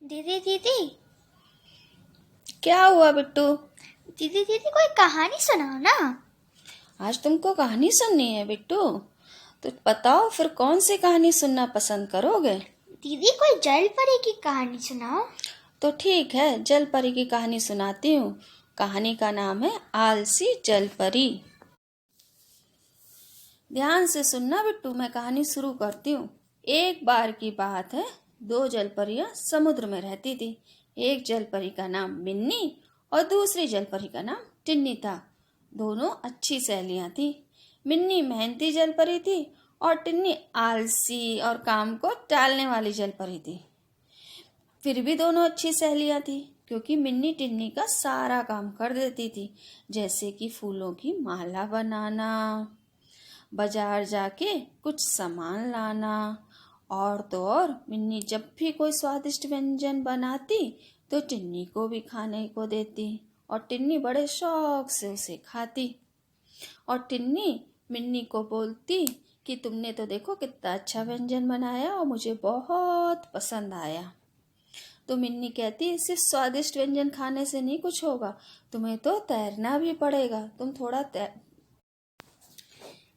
दीदी दीदी क्या हुआ बिट्टू? दीदी दीदी कोई कहानी सुनाओ ना। आज तुमको कहानी सुननी है बिट्टू? तो बताओ फिर कौन सी कहानी सुनना पसंद करोगे? दीदी कोई जल परी की कहानी सुनाओ। तो ठीक है, जल परी की कहानी सुनाती हूँ। कहानी का नाम है आलसी जल परी। ध्यान से सुनना बिट्टू, मैं कहानी शुरू करती हूँ। एक बार की बात है, दो जल परियां समुद्र में रहती थी। एक जल परी का नाम मिन्नी और दूसरी जल परी का नाम टिन्नी था। दोनों अच्छी सहेलियां थी। मिन्नी मेहनती जल परी थी और टिन्नी आलसी और काम को टालने वाली जल परी थी। फिर भी दोनों अच्छी सहेलियां थी, क्योंकि मिन्नी टिन्नी का सारा काम कर देती थी, जैसे कि फूलों की माला बनाना, बाजार जाके कुछ सामान लाना। और तो और मिन्नी जब भी कोई स्वादिष्ट व्यंजन बनाती तो टिन्नी को भी खाने को देती और टिन्नी बड़े शौक से उसे खाती। और टिन्नी मिन्नी को बोलती कि तुमने तो देखो कितना अच्छा व्यंजन बनाया और मुझे बहुत पसंद आया। तो मिन्नी कहती सिर्फ स्वादिष्ट व्यंजन खाने से नहीं कुछ होगा, तुम्हें तो तैरना भी पड़ेगा, तुम थोड़ा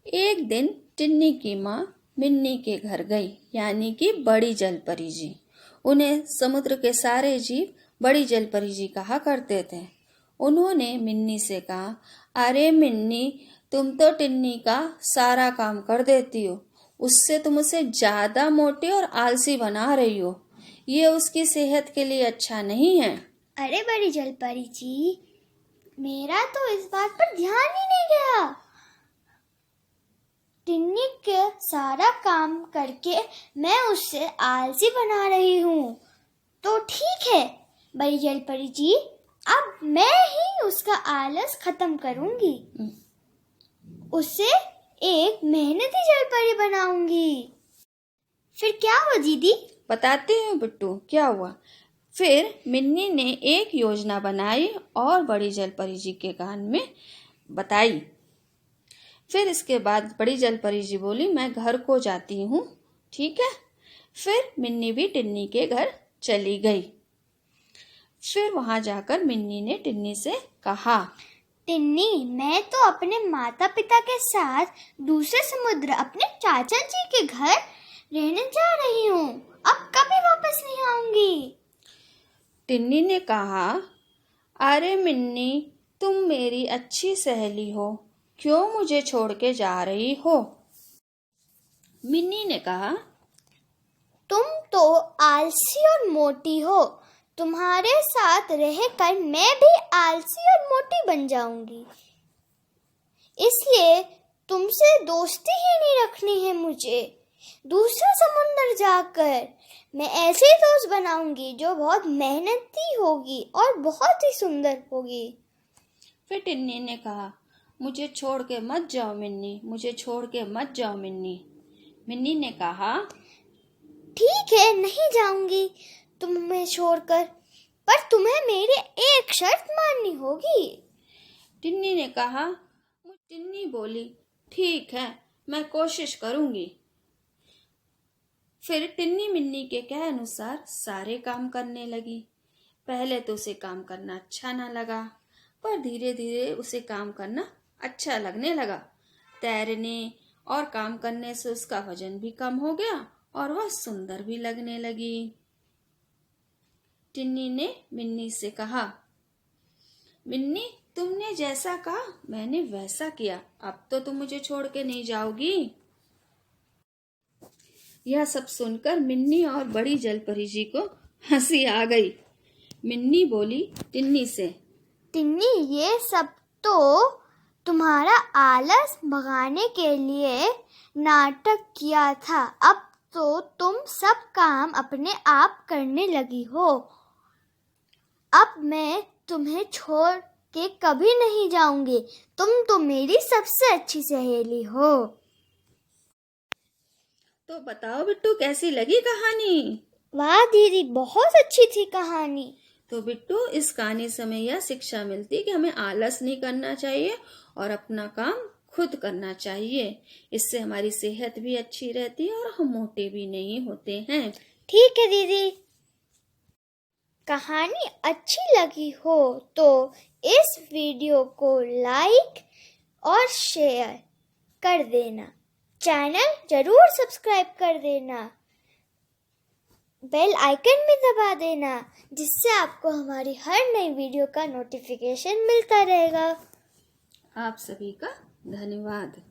एक दिन टिन्नी की माँ मिन्नी के घर गई, यानी कि बड़ी जलपरी जी। उन्हें समुद्र के सारे जीव बड़ी जलपरी जी कहा करते थे। उन्होंने मिन्नी से कहा, अरे मिन्नी, तुम तो टिन्नी का सारा काम कर देती हो, उससे तुम उसे ज्यादा मोटी और आलसी बना रही हो। ये उसकी सेहत के लिए अच्छा नहीं है। अरे बड़ी जल परी जी, मेरा तो इस बात पर ध्यान ही नहीं गया। टिन्नी के सारा काम करके मैं उससे आलसी बना रही हूँ। तो ठीक है बड़ी जल परी जी, अब मैं ही उसका आलस खत्म करूंगी, उसे एक मेहनती जल परी बनाऊंगी। फिर क्या हुआ दीदी? बताती हूँ बिट्टू क्या हुआ। फिर मिन्नी ने एक योजना बनाई और बड़ी जलपरी जी के कान में बताई। फिर इसके बाद बड़ी जलपरी जी बोली, मैं घर को जाती हूँ, ठीक है। फिर मिन्नी भी टिन्नी के घर चली गई। फिर वहां जाकर मिन्नी ने टिन्नी से कहा, टिन्नी, मैं तो अपने माता पिता के साथ दूसरे समुद्र अपने चाचा जी के घर रहने जा रही हूँ, अब कभी वापस नहीं आऊंगी। टिन्नी ने कहा, अरे मिन्नी, तुम मेरी अच्छी सहेली हो, क्यों मुझे छोड़ के जा रही हो? मिन्नी ने कहा, तुम तो आलसी और मोटी हो, तुम्हारे साथ रहकर मैं भी आलसी और मोटी बन जाऊंगी, इसलिए तुमसे दोस्ती ही नहीं रखनी है मुझे। दूसरा समुंदर जाकर मैं ऐसी दोस्त बनाऊंगी जो बहुत मेहनती होगी और बहुत ही सुंदर होगी। फिर टिन्नी ने कहा, मुझे छोड़ के मत जाओ मिन्नी, मुझे छोड़ के मत जाओ मिन्नी। मिन्नी ने कहा, ठीक है, नहीं जाऊंगी तुम्हें छोड़कर, पर तुम्हें मेरी एक शर्त माननी होगी। टिन्नी ने कहा। टिन्नी बोली, ठीक है, मैं कोशिश करूंगी। फिर टिन्नी मिन्नी के कहे अनुसार सारे काम करने लगी। पहले तो उसे काम करना अच्छा ना लगा, पर धीरे धीरे उसे काम करना अच्छा लगने लगा। तैरने और काम करने से उसका वजन भी कम हो गया और वह सुंदर भी लगने लगी। टिन्नी ने मिन्नी से कहा, मिन्नी, तुमने जैसा कहा मैंने वैसा किया, अब तो तुम मुझे छोड़ के नहीं जाओगी। यह सब सुनकर मिन्नी और बड़ी जलपरी जी को हंसी आ गई। मिन्नी बोली टिन्नी से, टिन्नी, ये सब तो तुम्हारा आलस भगाने के लिए नाटक किया था, अब तो तुम सब काम अपने आप करने लगी हो, अब मैं तुम्हें छोड़ के कभी नहीं जाऊंगी, तुम तो मेरी सबसे अच्छी सहेली हो। तो बताओ बिट्टू, कैसी लगी कहानी? वाह दीदी, बहुत अच्छी थी कहानी। तो बिट्टू, इस कहानी से हमें यह शिक्षा मिलती कि हमें आलस नहीं करना चाहिए और अपना काम खुद करना चाहिए। इससे हमारी सेहत भी अच्छी रहती है और हम मोटे भी नहीं होते हैं। ठीक है दीदी। कहानी अच्छी लगी हो तो इस वीडियो को लाइक और शेयर कर देना। चैनल जरूर सब्सक्राइब कर देना। बेल आइकन भी दबा देना, जिससे आपको हमारी हर नई वीडियो का नोटिफिकेशन मिलता रहेगा। आप सभी का धन्यवाद।